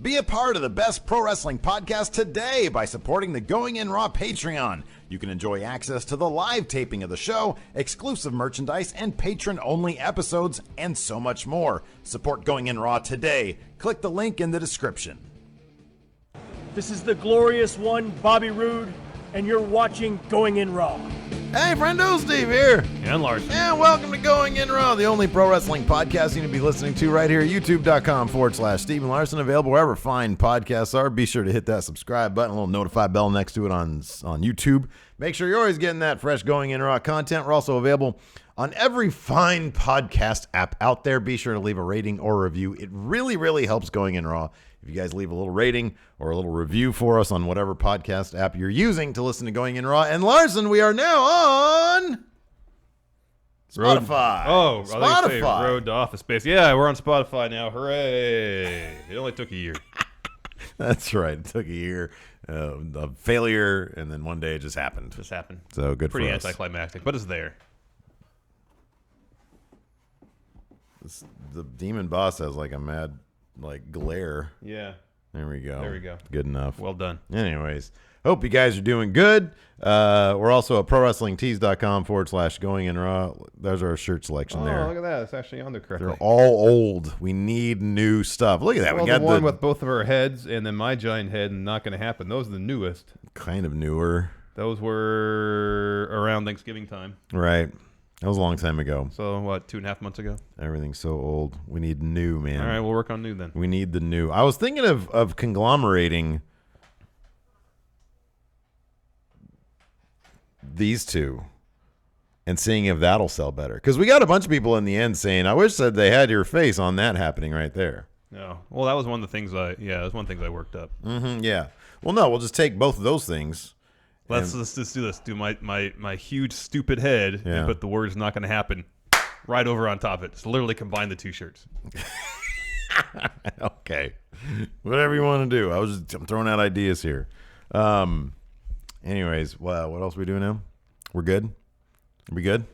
Be a part of the best pro wrestling podcast today by supporting the Going In Raw Patreon. You can enjoy access to the live taping of the show, exclusive merchandise, and patron-only episodes, and so much more. Support Going In Raw today. Click the link in the description. This is the glorious one, Bobby Roode, and you're watching Going In Raw. Hey, friendo, Steve here. And Larson. And welcome to Going In Raw, the only pro wrestling podcast you need to be listening to right here, youtube.com/Steven Larson, available wherever fine podcasts are. Be sure to hit that subscribe button, a little notify bell next to it on YouTube. Make sure you're always getting that fresh Going In Raw content. We're also available on every fine podcast app out there. Be sure to leave a rating or review. It really, really helps Going In Raw if you guys leave a little rating or a little review for us on whatever podcast app you're using to listen to Going In Raw. And Larson, we are now on Spotify. Spotify. Road to Office Space. Yeah, we're on Spotify now. Hooray. It only took a year. That's right. It took a year of failure, and then one day it just happened. So good Pretty for us. anticlimactic, but it's there. The demon boss has like a mad glare. Yeah. There we go. There we go. Good enough. Well done. Anyways, hope you guys are doing good. We're also at ProWrestlingTees.com/Going In Raw. There's our shirt selection there. Oh, look at that. It's actually on there correctly. They're all old. We need new stuff. Look at that. Well, we got the one with both of our heads and then my giant head and Not Gonna Happen. Those are the newest. kind of newer. Those were around Thanksgiving time. Right. That was a long time ago. So, what, 2.5 months ago? Everything's so old. We need new, man. All right, we'll work on new then. We need the new. I was thinking of conglomerating these two and seeing if that'll sell better. Because we got a bunch of people in the end saying, I wish that they had your face on that happening right there. No. Well, that was one of the things that was one of the things I worked up. Mm-hmm, yeah. Well, no, we'll just take both of those things. Let's just do this. Do my huge stupid head and put the words "Not Gonna Happen" right over on top of it. Just literally combine the two shirts. Okay. Whatever you want to do. I'm throwing out ideas here. Anyways, wow, what else are we doing now? We're good? Are we good?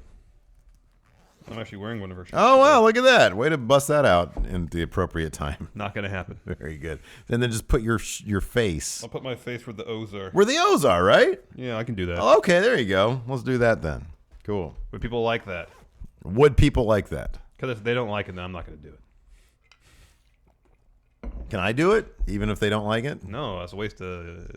I'm actually wearing one of her shirts. Oh, wow, look at that. Way to bust that out in the appropriate time. Not gonna happen. Very good. And then just put your face. I'll put my face where the O's are. Where the O's are, right? Yeah, I can do that. Oh, okay, there you go. Let's do that then. Cool. But people like that. Would people like that? Because if they don't like it, then I'm not going to do it. Can I do it, even if they don't like it? No, that's a waste of...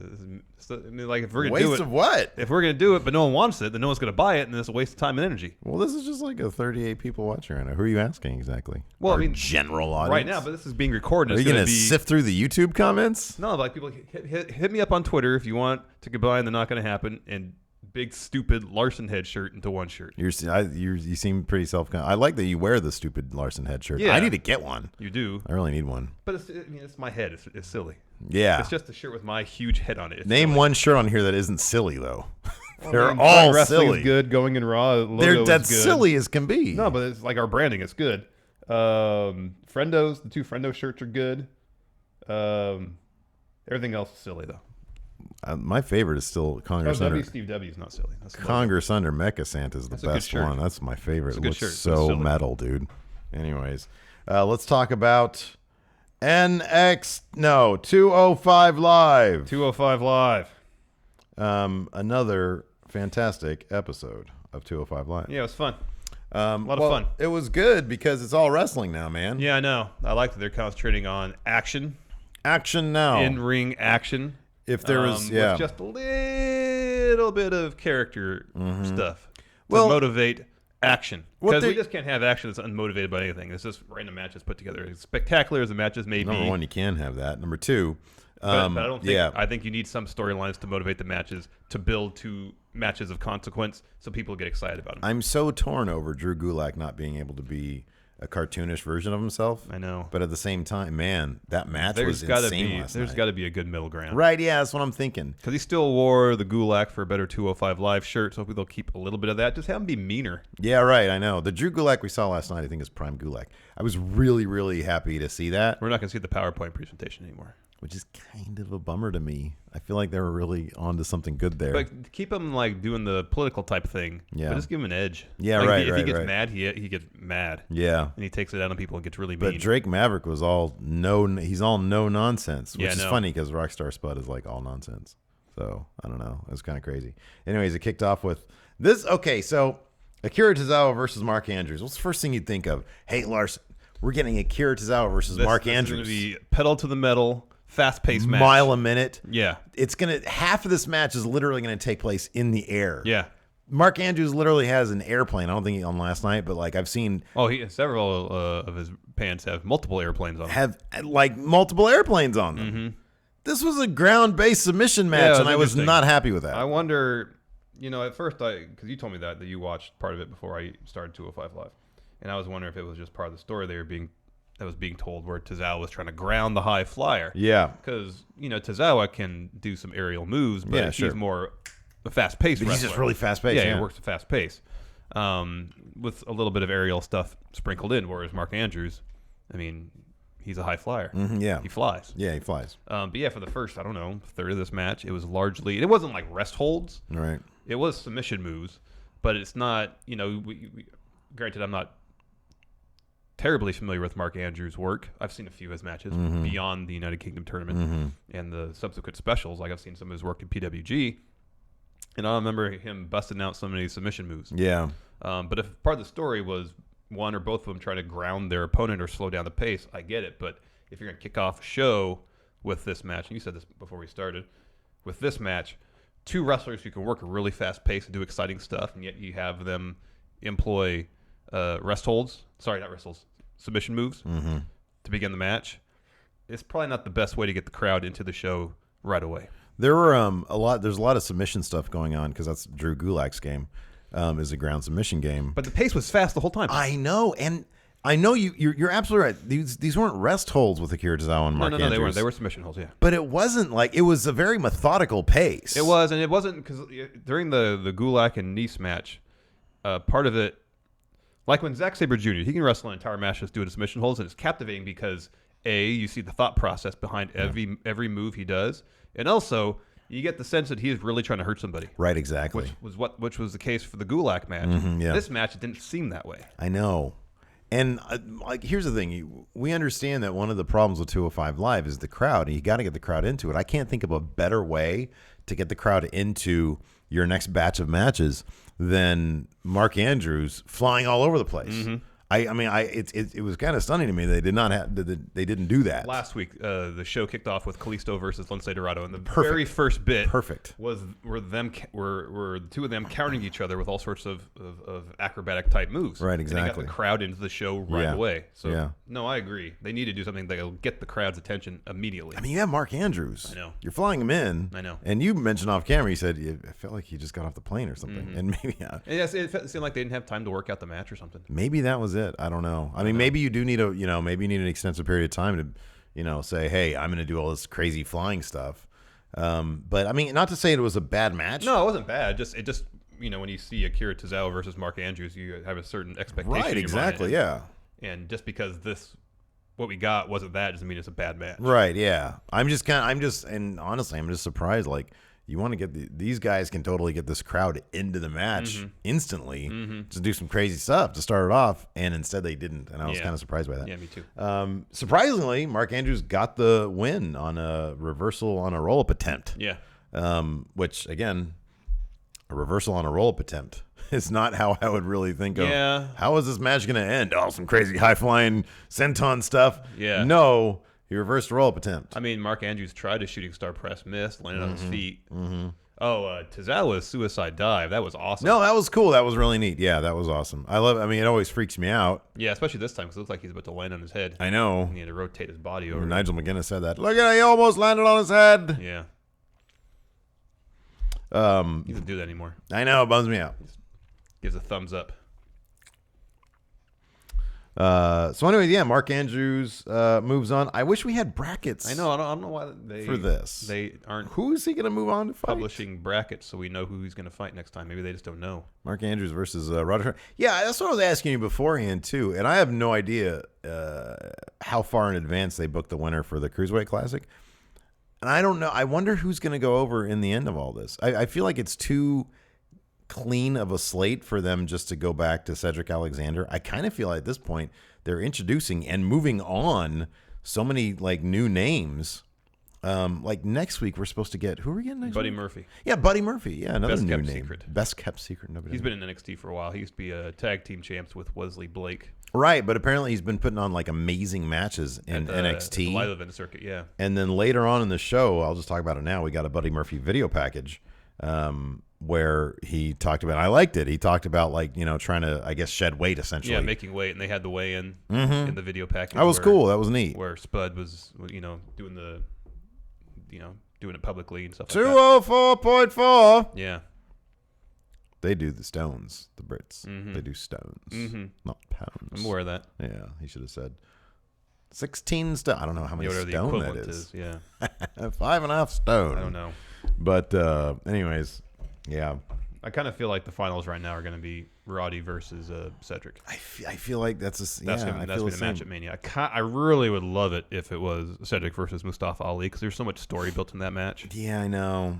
like, if we're going to do it... Waste of what? If we're going to do it, but no one wants it, then no one's going to buy it, and it's a waste of time and energy. Well, this is just like a 38 people watching right now. Who are you asking exactly? Well, Our I mean... general audience? Right now, but this is being recorded. Are you going to sift through the YouTube comments? No, like people hit me up on Twitter if you want to combine the Not Gonna Happen and big stupid Larson head shirt into one shirt. You seem pretty self-confident. I like that you wear the stupid Larson head shirt. Yeah, I need to get one. You do. I really need one. But it's my head. It's silly. Yeah. It's just a shirt with my huge head on it. It's Name silly. one shirt on here that isn't silly, though. Well, They're all wrestling silly. is good. Going in Raw. Logo They're is that's good. silly as can be. No, but it's like our branding. It's good. Friendos, the two Friendo shirts are good. Everything else is silly though. My favorite is still Congress Under. Steve W is not silly. That's Congress Under Mecha Santa is the best one. That's my favorite. It's a It good looks shirt. so metal, dude. Anyways, let's talk about 205 Live. 205 Live. Another fantastic episode of 205 Live. Yeah, it was fun. A lot of fun. It was good because it's all wrestling now, man. Yeah, I know. I like that they're concentrating on action. Action now. In-ring action. If there was, with just a little bit of character stuff to Well, motivate action. what Because they- we just can't have action that's unmotivated by anything. It's just random matches put together. As spectacular as the matches may be. Number one, you can have that. Number two, But I don't think. yeah. I think you need some storylines to motivate the matches to build to matches of consequence, so people get excited about them. I'm so torn over Drew Gulak not being able to be a cartoonish version of himself. I know, but at the same time, man, that match was gotta insane last There's night. got to be a good middle ground, Right? Yeah, that's what I'm thinking. Because he still wore the Gulak for a better 205 Live shirt, so hopefully they'll keep a little bit of that. Just have him be meaner. Yeah, right. I know the Drew Gulak we saw last night. I think is prime Gulak. I was really, really happy to see that. We're not going to see the PowerPoint presentation anymore. which is kind of a bummer to me. I feel like they were really onto something good there. But keep him like doing the political type thing. Yeah. But just give him an edge. Yeah, like, right. If he gets right. mad, he gets mad. Yeah. And he takes it out on people and gets really mean. But Drake Maverick was he's all no nonsense, which is funny because Rockstar Spud is like all nonsense. So I don't know. It was kind of crazy. Anyways, it kicked off with this. Okay, so Akira Tozawa versus Mark Andrews. What's the first thing you'd think of? Hey, Larson, we're getting Akira Tozawa versus Mark Andrews. This is going to be pedal to the metal, fast-paced match. Mile a minute. Yeah. Half of this match is literally going to take place in the air. Yeah. Mark Andrews literally has an airplane. I don't think he on last night, but like I've seen. Oh, several of his pants have multiple airplanes on them. Have like multiple airplanes on them. Mm-hmm. This was a ground-based submission match, and I was not happy with that. I wonder, at first, because you told me that you watched part of it before I started 205 Live, and I was wondering if it was just part of the story that was being told where Tozawa was trying to ground the high flyer. Yeah. Because, Tozawa can do some aerial moves, but he's more a fast-paced wrestler. He's just really fast-paced. Yeah, he works at fast pace with a little bit of aerial stuff sprinkled in, whereas Mark Andrews, he's a high flyer. Mm-hmm, yeah. He flies. Yeah, he flies. But yeah, for the first, third of this match, it wasn't like rest holds. Right. It was submission moves, but it's not, granted, I'm not terribly familiar with Mark Andrews' work. I've seen a few of his matches beyond the United Kingdom tournament and the subsequent specials. Like I've seen some of his work in PWG, and I remember him busting out so many submission moves. Yeah. But if part of the story was one or both of them trying to ground their opponent or slow down the pace, I get it. But if you're going to kick off a show with this match, and you said this before we started, with this match, two wrestlers who can work a really fast pace and do exciting stuff, and yet you have them employ submission moves to begin the match. It's probably not the best way to get the crowd into the show right away. There were there's a lot of submission stuff going on because that's Drew Gulak's game, is a ground submission game. But the pace was fast the whole time. I know, and I know you're absolutely right. These weren't rest holds with Akira Tozawa and Mark Andrews. No, they weren't. They were submission holds, yeah. But it wasn't like it was a very methodical pace. It was, and it wasn't because during the Gulak and Nice match, part of it, like when Zack Sabre Jr., he can wrestle an entire match just doing submission holds, and it's captivating because you see the thought process behind every move he does, and also you get the sense that he is really trying to hurt somebody. Right, exactly. Which was the case for the Gulak match. Yeah. This match, it didn't seem that way. I know. And here's the thing. We understand that one of the problems with 205 Live is the crowd, and you got to get the crowd into it. I can't think of a better way to get the crowd into your next batch of matches than Mark Andrews flying all over the place. It was kind of stunning to me they didn't do that. Last week, the show kicked off with Kalisto versus Lince Dorado, and the very first bit were the two of them countering each other with all sorts of acrobatic type moves. Right, exactly. And they got the crowd into the show right away. So no, I agree. They need to do something that'll get the crowd's attention immediately. You have Mark Andrews. I know. You're flying him in. I know. And you mentioned off camera, you said I felt like he just got off the plane or something. And maybe yes, it seemed like they didn't have time to work out the match or something. Maybe that was it. I don't know. Maybe you do need maybe you need an extensive period of time to, say, hey, I'm going to do all this crazy flying stuff. But not to say it was a bad match. No, it wasn't bad. It just when you see Akira Tozawa versus Mark Andrews, you have a certain expectation. Right. Exactly. Yeah. And just because what we got wasn't that doesn't mean it's a bad match. Right. Yeah. And honestly, I'm just surprised. Like, you want to get these guys can totally get this crowd into the match instantly to do some crazy stuff to start it off, and instead they didn't, and I was kind of surprised by that. Yeah, me too. Surprisingly, Mark Andrews got the win on a reversal on a roll-up attempt. Yeah. Which, again, a reversal on a roll-up attempt is not how I would really think of. Yeah. How is this match going to end? Oh, some crazy high-flying senton stuff. Yeah. No. He reversed a roll-up attempt. Mark Andrews tried a shooting star press, missed, landed on his feet. Oh, Tozawa's suicide dive. That was awesome. No, that was cool. That was really neat. Yeah, that was awesome. I love it. It always freaks me out. Yeah, especially this time because it looks like he's about to land on his head. I know. And he had to rotate his body over. Nigel McGuinness said that. Look at it. He almost landed on his head. Yeah. He doesn't do that anymore. I know. It bums me out. Gives a thumbs up. So anyway, yeah, Mark Andrews moves on. I wish we had brackets. I know. I don't know why they aren't. Who's he going to move on to fight? Publishing brackets so we know who he's going to fight next time. Maybe they just don't know. Mark Andrews versus Roderick. Yeah, that's what I was asking you beforehand too, and I have no idea how far in advance they booked the winner for the Cruiserweight Classic. And I don't know. I wonder who's going to go over in the end of all this. I feel like it's too clean of a slate for them just to go back to Cedric Alexander. I kind of feel like at this point they're introducing and moving on so many like new names. Like next week we're supposed to get, who are we getting next Buddy week? Murphy. Yeah, Buddy Murphy. Yeah, another Best new kept name. secret. Best kept secret. Nobody He's knows. been in NXT for a while. He used to be a tag team champs with Wesley Blake. Right, but apparently he's been putting on like amazing matches in NXT. The live event circuit, yeah. And then later on in the show, I'll just talk about it now, we got a Buddy Murphy video package where he talked about, I liked it. He talked about like, trying to, I guess, shed weight essentially. Yeah, making weight, and they had the weigh-in in the video package. That was cool. That was neat. Where Spud was, doing the, doing it publicly and stuff like 204.4. Yeah. They do the stones, the Brits. They do stones, not pounds. I'm aware of that. Yeah, he should have said 16 stone. I don't know how many Whatever the stone that equivalent is. Yeah. 5.5 stone. I don't know. But anyways, yeah. I kind of feel like the finals right now are going to be Roddy versus Cedric. I feel like that's That's going to be the match at Mania. I really would love it if it was Cedric versus Mustafa Ali because there's so much story built in that match. Yeah, I know.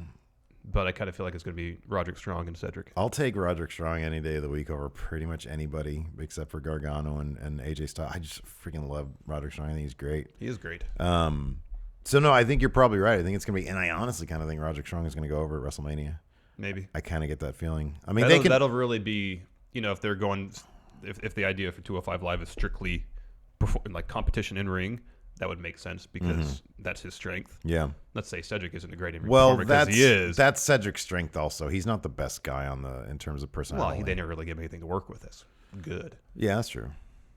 But I kind of feel like it's going to be Roderick Strong and Cedric. I'll take Roderick Strong any day of the week over pretty much anybody except for Gargano and AJ Styles. I just freaking love Roderick Strong. I think he's great. He is great. So, no, I think you're probably right. I think it's going to be – and I honestly kind of think Roderick Strong is going to go over at WrestleMania. Maybe. I kind of get that feeling. I mean, that'll really be – if they're going – if the idea for 205 Live is strictly like competition in ring – that would make sense because that's his strength. Yeah. Let's say Cedric isn't a great in-ring performer because he is. That's Cedric's strength also. He's not the best guy in terms of personality. Well, they never really give him anything to work with. That's good. Yeah, that's true.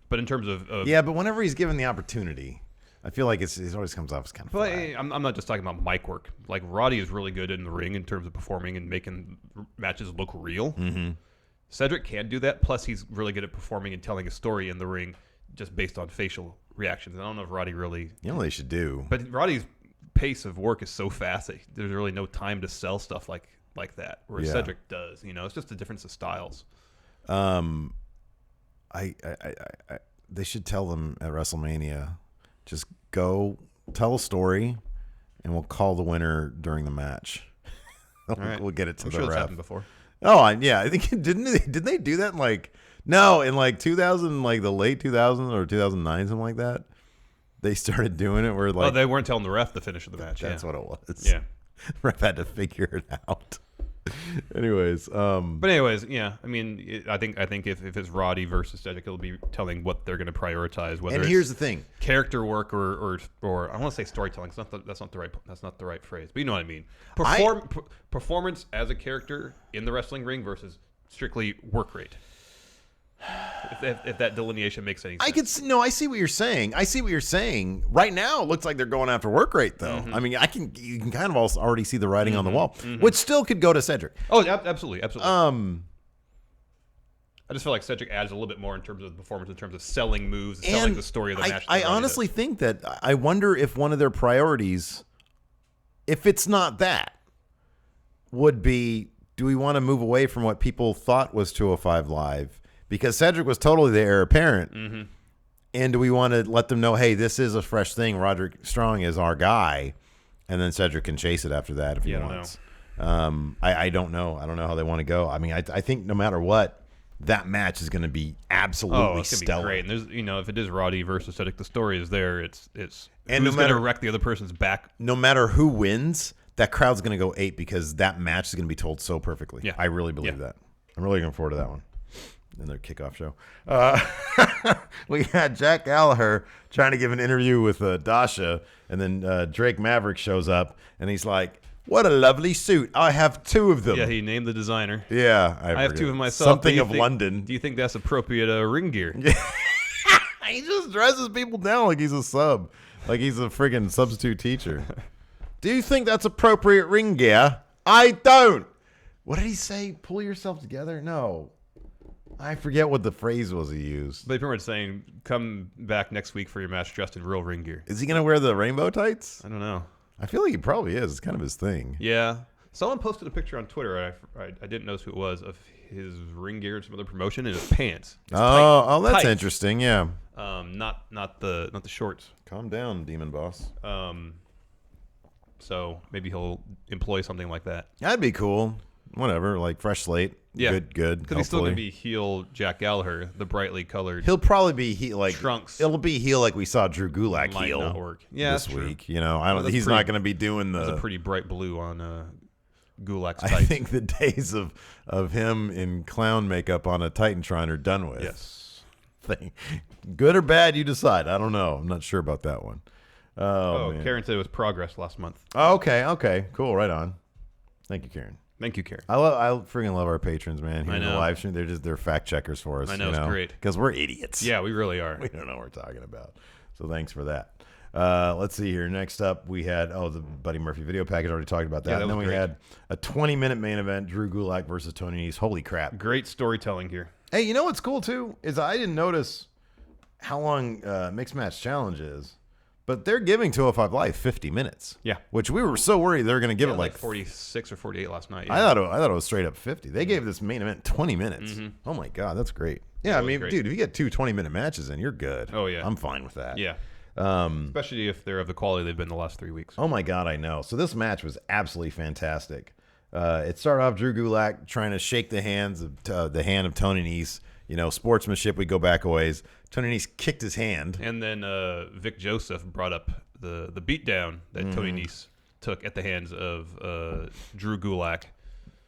But in terms of yeah, but whenever he's given the opportunity, I feel like it always comes off as kind of flat. I'm not just talking about mic work. Like Roddy is really good in the ring in terms of performing and making matches look real. Cedric can do that. Plus, he's really good at performing and telling a story in the ring just based on facial reactions. I don't know if Roddy really... You know what they should do? But Roddy's pace of work is so fast that there's really no time to sell stuff like that, whereas Cedric does. It's just a difference of styles. They should tell them at WrestleMania, just go tell a story, and we'll call the winner during the match. We'll get it to I'm the sure ref. that's happened before. Oh, yeah. I think didn't they do that in like... No, in like 2000, like the late 2000s or 2009, something like that. They started doing it where like... they weren't telling the ref the finish of the match. That's what it was. Yeah. Ref had to figure it out. Anyways. Yeah. I mean, I think if it's Roddy versus Cedric, it'll be telling what they're going to prioritize. Whether and here's the thing: character work or I want to say storytelling. That's not the right phrase. But you know what I mean. Performance as a character in the wrestling ring versus strictly work rate. If that delineation makes any sense. I see what you're saying. Right now, it looks like they're going after work rate, though. I mean, you can kind of also already see the writing on the wall, which still could go to Cedric. Oh, absolutely. I just feel like Cedric adds a little bit more in terms of the performance, in terms of selling moves, selling the story of the match. I honestly think that I wonder if one of their priorities, if it's not that, would be, do we want to move away from what people thought was 205 Live? Because Cedric was totally the heir apparent. And do we want to let them know, hey, this is a fresh thing. Roderick Strong is our guy. And then Cedric can chase it after that if he wants. I don't know. I don't know how they want to go. I mean, I think no matter what, that match is going to be absolutely it's stellar. Be great. And there's, if it is Roddy versus Cedric, the story is there. It's and who's going to wreck the other person's back. No matter who wins, that crowd's going to go ape because that match is going to be told so perfectly. Yeah. I really believe that. I'm really looking forward to that one. In their kickoff show. We had Jack Gallagher trying to give an interview with Dasha, and then Drake Maverick shows up, and he's like, what a lovely suit. I have two of them. Yeah, he named the designer. Yeah. I have two of myself. Something of London. Do you think that's appropriate ring gear? He just dresses people down like he's a sub. Like he's a friggin' substitute teacher. Do you think that's appropriate ring gear? I don't. What did he say? Pull yourself together? No. I forget what the phrase was he used. They pretty much saying, come back next week for your match dressed in real ring gear. Is he going to wear the rainbow tights? I don't know. I feel like he probably is. It's kind of his thing. Yeah. Someone posted a picture on Twitter, I didn't notice who it was, of his ring gear and some other promotion and his pants. That's tights. Interesting, yeah. Not the shorts. Calm down, Demon Boss. So maybe he'll employ something like that. That'd be cool. Whatever, like fresh slate. Yeah, good. Because he's still gonna be heel Jack Gallagher, the brightly colored. He'll probably be heel like Trunks. It'll be heel like we saw Drew Gulak Might heel not work. Yeah, this that's true. week. You know, I don't. Well, He's not going to be doing There's a the. pretty bright blue on Gulak's I tights. think the days of him in clown makeup on a Titantron are done with. Yes. Thing. Good or bad, you decide. I don't know. I'm not sure about that one. Oh, man. Karen said it was progress last month. Oh, okay, cool. Right on. Thank you, Karen. Thank you, Karen. I freaking love our patrons, man. Here in the live stream, they're fact checkers for us. I know, it's great because we're idiots. Yeah, we really are. We don't know what we're talking about. So thanks for that. Let's see here. Next up, we had the Buddy Murphy video package. Already talked about that. Yeah, that and then was we great. had a 20-minute main event: Drew Gulak versus Tony Nese. Holy crap! Great storytelling here. Hey, you know what's cool too is I didn't notice how long Mixed Match Challenge is. But they're giving 205 Live 50 minutes. Yeah. Which we were so worried they were going to give it like 46 or 48 last night. I thought it was straight up 50. They gave this main event 20 minutes. Oh my God, that's great. Yeah, I mean, great. dude, if you get 2 20-minute matches in, you're good. Oh, yeah. I'm fine with that. Yeah. Especially if they're of the quality they've been the last 3 weeks. Oh my God, I know. So this match was absolutely fantastic. It started off Drew Gulak trying to shake the hand of Tony Nese. You know, sportsmanship, we go back a ways. Tony Nese kicked his hand. And then Vic Joseph brought up the beatdown that Tony Nese took at the hands of Drew Gulak.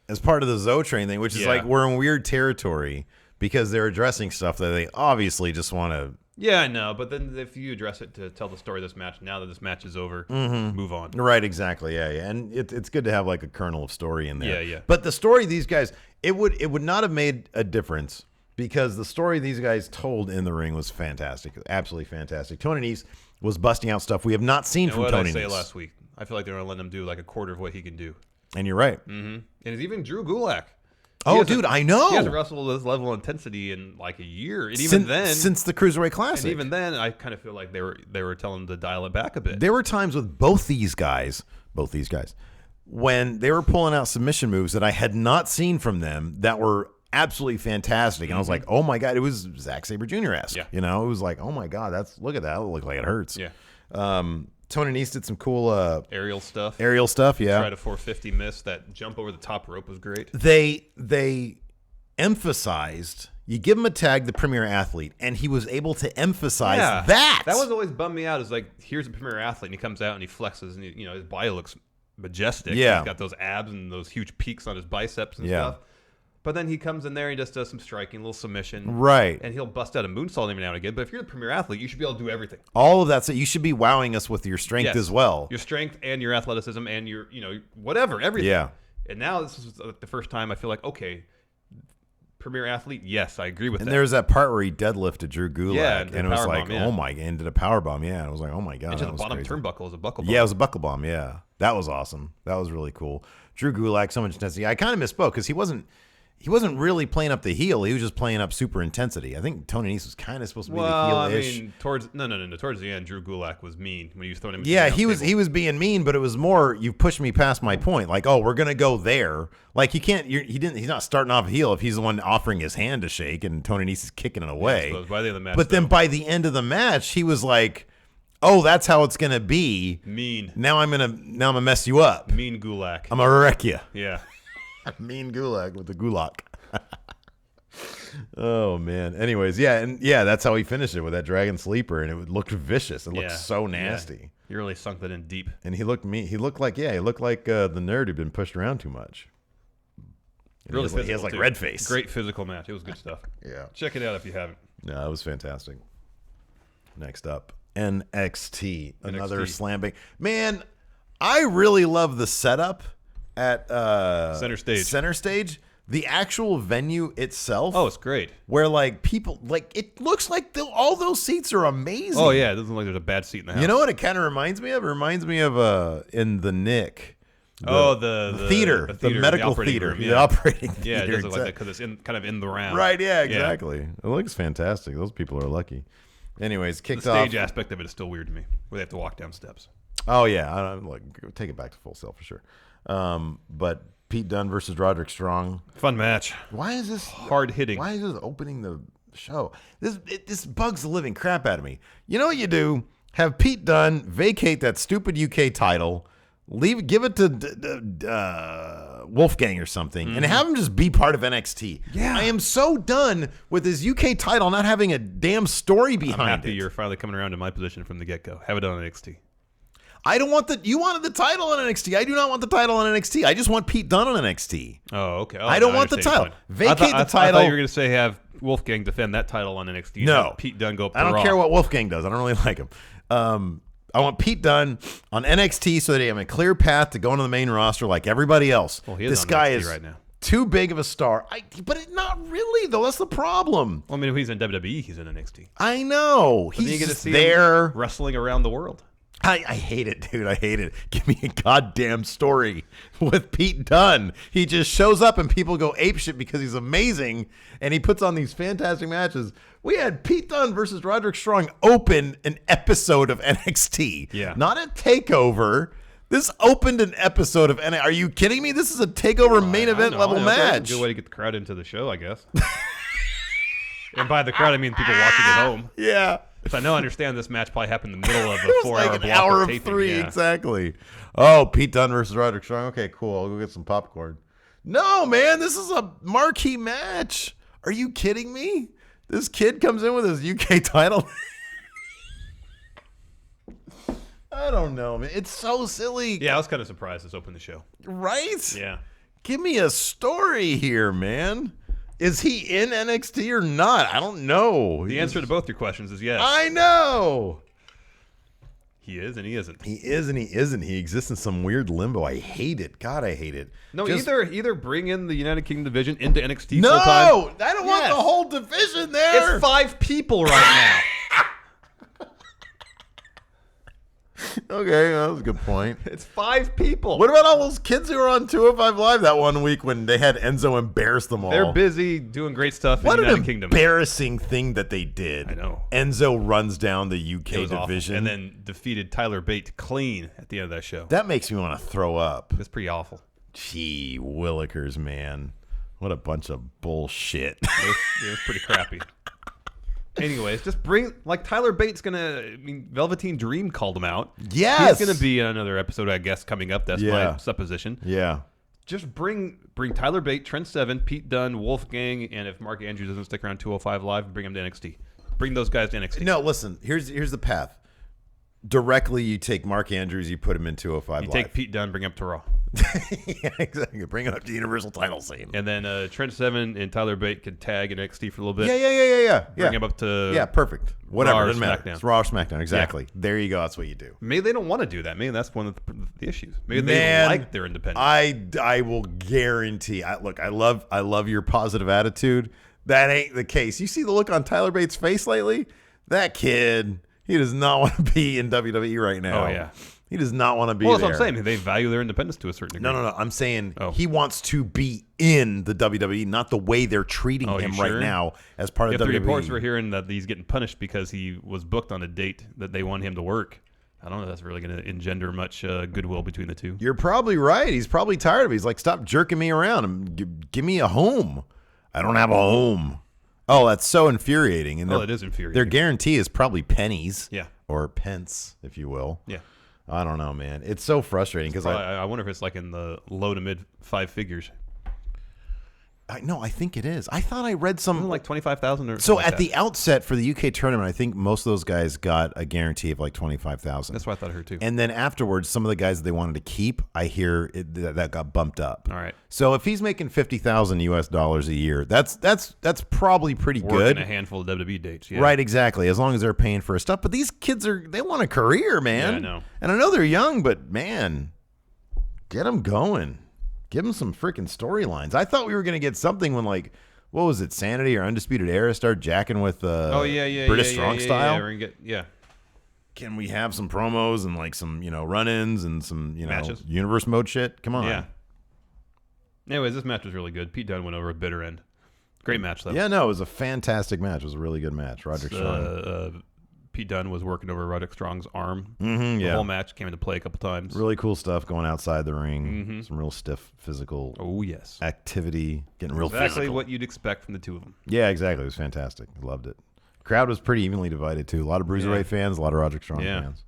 As part of the Zoe Train thing, which is like we're in weird territory because they're addressing stuff that they obviously just want to. Yeah, I know. But then if you address it to tell the story of this match, now that this match is over, move on. Right, exactly. Yeah. And it's good to have like a kernel of story in there. Yeah. But the story of these guys, it would not have made a difference because the story these guys told in the ring was fantastic. Absolutely fantastic. Tony Nese was busting out stuff we have not seen from Tony Nese. What did I say last week? I feel like they're going to let him do like a quarter of what he can do. And you're right. Mm-hmm. And it's even Drew Gulak. Oh, dude, I know. He hasn't wrestled this level of intensity in like a year. And since the Cruiserweight Classic. And even then, I kind of feel like they were telling him to dial it back a bit. There were times with both these guys, when they were pulling out submission moves that I had not seen from them that were absolutely fantastic. And I was like, oh my God, it was Zack Sabre Jr.-esque. Yeah. You know, it was like, oh my God, look at that. It looked like it hurts. Yeah. Tony Nese did some cool aerial stuff. Yeah. Tried a 450 miss. That jump over the top rope was great. They emphasized, you give him a tag, the premier athlete, and he was able to emphasize that. That was always bummed me out. Is like, here's a premier athlete, and he comes out and he flexes, and his body looks majestic. Yeah. He's got those abs and those huge peaks on his biceps and stuff. But then he comes in there and just does some striking, a little submission. Right. And he'll bust out a moonsault every now and again. But if you're the premier athlete, you should be able to do everything. All of that. So you should be wowing us with your strength as well. Your strength and your athleticism and your, whatever, everything. Yeah. And now this is the first time I feel like, okay, premier athlete, yes, I agree with that. And there was that part where he deadlifted Drew Gulak, and it was like, bomb, oh my, and did a power bomb, and it was like, oh my God, Into that the was bottom crazy. turnbuckle is a buckle bomb. Yeah, it was a buckle bomb. Yeah, that was awesome. That was really cool. Drew Gulak, so much intensity. I kind of misspoke because he wasn't really playing up the heel. He was just playing up super intensity. I think Tony Nese was kind of supposed to be the heel-ish. I mean, towards the end, Drew Gulak was mean when he was throwing him. Yeah, he was being mean, but it was more, you pushed me past my point. Like, oh, we're gonna go there. Like, he's not starting off heel if he's the one offering his hand to shake, and Tony Nese is kicking it away. Yeah, by the end of the match, but then by the end of the match, he was like, oh, that's how it's gonna be. Mean. Now I'm gonna mess you up. Mean Gulak. I'm gonna wreck you. Yeah. Mean Gulak with the Gulak. Oh man. Anyways, that's how he finished it with that dragon sleeper, and it looked vicious. It looked so nasty. Yeah. He really sunk that in deep. And he looked like the nerd who'd been pushed around too much. Really physical, he has like too. red face. Great physical match. It was good stuff. Yeah. Check it out if you haven't. No, it was fantastic. Next up, NXT. Another slam bang. Man, I really love the setup at Center Stage. The actual venue itself. Oh, it's great. Where like people, like it looks like all those seats are amazing. Oh yeah, it doesn't look like there's a bad seat in the house. You know what it kind of reminds me of? It reminds me of in the Nick. The theater, the medical theater, the operating theater. Yeah, it does look like that because it's kind of in the round. Right, yeah, exactly. Yeah. It looks fantastic. Those people are lucky. Anyways, kicked off. The stage aspect of it is still weird to me, where they have to walk down steps. Oh, yeah. Take it back to Full Sail for sure. But Pete Dunne versus Roderick Strong. Fun match. Why is this hard hitting? Why is this opening the show? This bugs the living crap out of me. You know what you do? Have Pete Dunne vacate that stupid UK title. Give it to Wolfgang or something, and have him just be part of NXT. Yeah. I am so done with his UK title not having a damn story behind I'm happy it. you're finally coming around to my position from the get-go. Have it on NXT. I don't want you wanted the title on NXT. I do not want the title on NXT. I just want Pete Dunne on NXT. Oh, okay. I don't want the title. Vacate the I title. thought you were going to say have Wolfgang defend that title on NXT. And No. have Pete Dunne go up to I don't Raw. care what Wolfgang does. I don't really like him. I want Pete Dunne on NXT so that he have a clear path to go into the main roster like everybody else. Well, he is this on guy NXT is right now. too big of a star. Not really, though. That's the problem. Well, I mean, if he's in WWE, he's in NXT. I know. But then you He's get to just see there. him wrestling around the world. I hate it, dude. I hate it. Give me a goddamn story with Pete Dunne. He just shows up and people go apeshit because he's amazing and he puts on these fantastic matches. We had Pete Dunne versus Roderick Strong open an episode of NXT. Yeah. Not a takeover. This opened an episode of NXT. Are you kidding me? This is a takeover main event level match. That's a good way to get the crowd into the show, I guess. And by the crowd, I mean people watching at home. Yeah. So I understand this match probably happened in the middle of a 4-hour Like an block hour of of taping. three, Yeah. exactly. Oh, Pete Dunne versus Roderick Strong. Okay, cool. I'll go get some popcorn. No, man, this is a marquee match. Are you kidding me? This kid comes in with his UK title. I don't know, man. It's so silly. Yeah, I was kind of surprised this opened the show. Right? Yeah. Give me a story here, man. Is he in NXT or not? I don't know. The answer to both your questions is yes. I know. He is and he isn't. He is and he isn't. He exists in some weird limbo. I hate it. God, I hate it. No, Just- either bring in the United Kingdom division into NXT No, full time. I don't want Yes. the whole division there. It's 5 people right Okay, that was a good point. now. It's 5 people. What about all those kids who were on 205 Live that one week when they had Enzo embarrass them all? They're busy doing great stuff What in the an United Kingdom. embarrassing thing that they did. I know. Enzo runs down the It UK was awful. division. And then defeated Tyler Bate clean at the end of that show. That makes me want to throw up. It's pretty awful. Gee, Willikers, man. What a bunch of bullshit. It was pretty crappy. Anyways, just bring Tyler Bate's gonna. I mean, Velveteen Dream called him out. Yes. He's gonna be in another episode, I guess, coming up. That's my supposition. Yeah. Just bring Tyler Bate, Trent Seven, Pete Dunne, Wolfgang, and if Mark Andrews doesn't stick around 205 Live, bring him to NXT. Bring those guys to NXT. No, listen. Here's the path. Directly, you take Mark Andrews, you put him in 205 You Live. take Pete Dunne, bring him up to Raw, Yeah, exactly. Bring it up to Universal title scene. and then Trent Seven and Tyler Bate can tag in NXT for a little bit. Yeah. Bring him up to Yeah, perfect. Whatever, Raw or doesn't matter. SmackDown. It's Raw or SmackDown, exactly. There you go. That's what you do. Maybe they don't want to do that. Maybe that's one of the issues. Maybe they Man, like their independence. I will guarantee. Look, I love your positive attitude. That ain't the case. You see the look on Tyler Bates' face lately? That kid, he does not want to be in WWE right now. Oh, yeah. He does not want to be Well, there. that's what I'm saying. They value their independence to a certain degree. No. I'm saying Oh. he wants to be in the WWE, not the way they're treating Oh, you him sure? right now as part If of the WWE. reports were hearing that he's getting punished because he was booked on a date that they want him to work, I don't know if that's really going to engender much goodwill between the two. You're probably right. He's probably tired of it. He's like, stop jerking me around and give me a home. I don't have a home. Oh, that's so infuriating. And It is infuriating. Their guarantee is probably pennies. Yeah. Or pence, if you will. Yeah. I don't know, man. It's so frustrating because I wonder if it's like in the low to mid 5 figures. I think it is. I thought I read some Like 25,000 or So something like at that. the outset for the UK tournament, I think most of those guys got a guarantee of like 25,000. That's what I thought I heard too. And then afterwards, some of the guys that they wanted to keep, I hear that got bumped up. All right. So if he's making $50,000 a year, that's probably pretty Working good. a handful of WWE dates. Yeah. Right, exactly. As long as they're paying for his stuff. But these kids they want a career, man. Yeah, I know. And I know they're young, but man, get them going. Give them some freaking storylines. I thought we were going to get something when, like, what was it, Sanity or Undisputed Era start jacking with British Strong style? Yeah, we're gonna get, Can we have some promos and like some, run-ins and some, Matches? universe mode shit? Come on. Yeah. Anyways, this match was really good. Pete Dunne went over a bitter end. Great match, though. Yeah, no, it was a fantastic match. It was a really good match. Roderick Strong. Pete Dunne was working over Roderick Strong's arm. Mm-hmm, The yeah. whole match came into play a couple times. Really cool stuff going outside the ring. Some real stiff physical Oh, yes. activity. Getting real Exactly physical. what you'd expect from the two of them. Yeah, exactly. It was fantastic. I loved it. Crowd was pretty evenly divided, too. A lot of Bruiserweight fans, a lot of Roderick Strong Yeah. fans.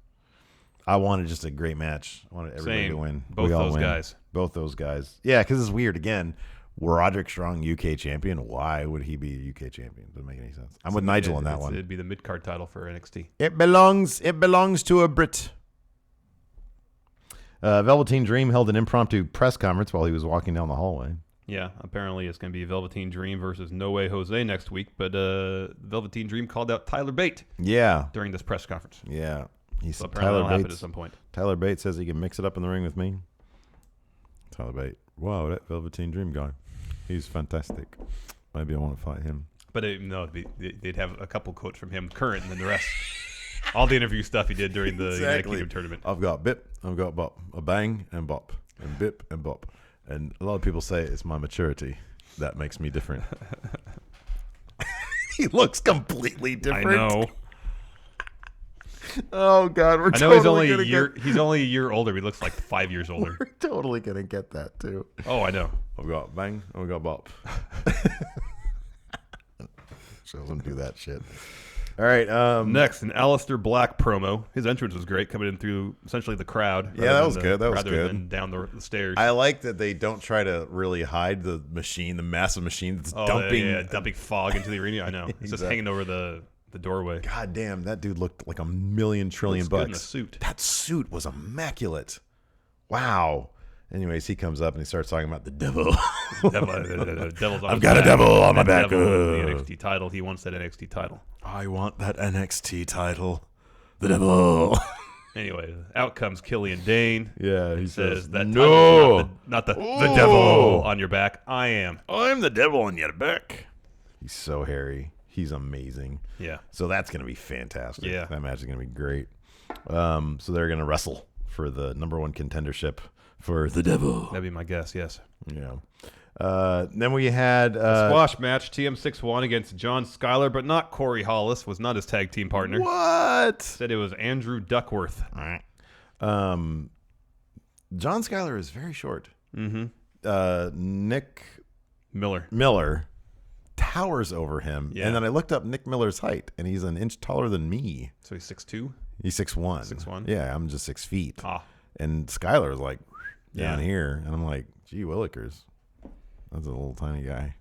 I wanted just a great match. I wanted everybody to win. Both those guys. Both those guys. Yeah, because it's weird. Again, Roderick Strong, UK champion. Why would he be a UK champion? Doesn't make any sense. I'm with Nigel on that one. It'd be the mid-card title for NXT. It belongs to a Brit. Velveteen Dream held an impromptu press conference while he was walking down the hallway. Yeah, apparently it's going to be Velveteen Dream versus No Way Jose next week, but Velveteen Dream called out Tyler Bate during this press conference. Yeah. So apparently that'll happen at some point. Tyler Bate says he can mix it up in the ring with me. Tyler Bate. Wow, that Velveteen Dream guy. He's fantastic. Maybe I want to fight him. But they'd have a couple quotes from him current and then the rest. All the interview stuff he did during the United Kingdom tournament. I've got bip, I've got bop, a bang and bop, and bip and bop. And a lot of people say it's my maturity that makes me different. He looks completely different. I know. Oh God, I know he's only a year older. But he looks like 5 years older. We're totally gonna get that too. Oh, I know. I've got bang, I've got bop. So don't do that shit. All right. Next, an Aleister Black promo. His entrance was great, coming in through essentially the crowd. Yeah, that was good. That was rather good. than down the stairs. I like that they don't try to really hide the machine, the massive machine that's dumping fog into the arena. I know. It's just hanging over the doorway. God damn, that dude looked like $1 trillion bucks. Good in a suit. That suit was immaculate. Wow. Anyways, he comes up and he starts talking about the devil. Devil's on I've got a devil on my back. The NXT title. He wants that NXT title. I want that NXT title. The devil. Anyway, out comes Killian Dane. Yeah, he says that no, title not the devil on your back. I am. I'm the devil on your back. He's so hairy. He's amazing. Yeah. So that's gonna be fantastic. Yeah. That match is gonna be great. So they're gonna wrestle for the #1 contendership for the devil. That'd be my guess. Yes. Yeah. Then we had a squash match. TM6 against John Skyler, but not Corey Hollis. Was not his tag team partner. What? Said it was Andrew Duckworth. All right. John Skyler is very short. Mm-hmm. Nick Miller towers over him. Yeah. And then I looked up Nick Miller's height, and he's an inch taller than me. So he's 6'2"? He's 6'1". 6'1"? Yeah, I'm just 6 feet. Ah. And Skyler is like down here, and I'm like, gee willikers. That's a little tiny guy.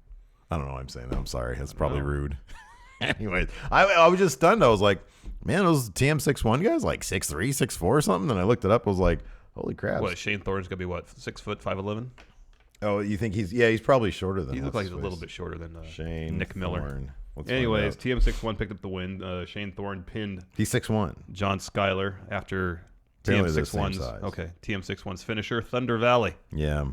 I don't know why I'm saying that. I'm sorry. That's probably rude. Anyways, I was just stunned. I was like, man, those TM61 guys like 6'3", 6'4", or something. And I looked it up. I was like, holy crap. What, Shane Thorne's going to be what, 6 foot, 5'11"? Oh, you think he's probably shorter than He looks like he's a little bit shorter than Shane Nick Miller. Let's Anyways, TM61 picked up the win. Shane Thorne pinned He's 6'1". John Skyler after TM61's finisher, Thunder Valley. Yeah.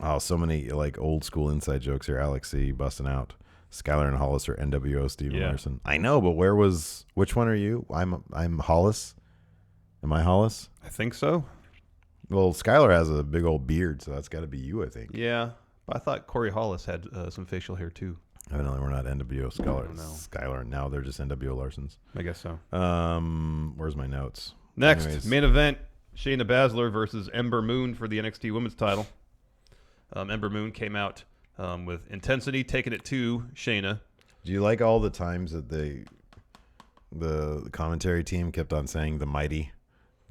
Oh, so many like old school inside jokes here. Alex C busting out. Skyler and Hollis are NWO Steven Larson. I know, but which one are you? I'm Hollis. Am I Hollis? I think so. Well, Skyler has a big old beard, so that's got to be you, I think. Yeah, but I thought Corey Hollis had some facial hair too. Evidently, we're not NWO Skyler, and now they're just NWO Larsons. I guess so. Where's my notes? Next, main event, Shayna Baszler versus Ember Moon for the NXT Women's title. Ember Moon came out with intensity, taking it to Shayna. Do you like all the times that the commentary team kept on saying the mighty?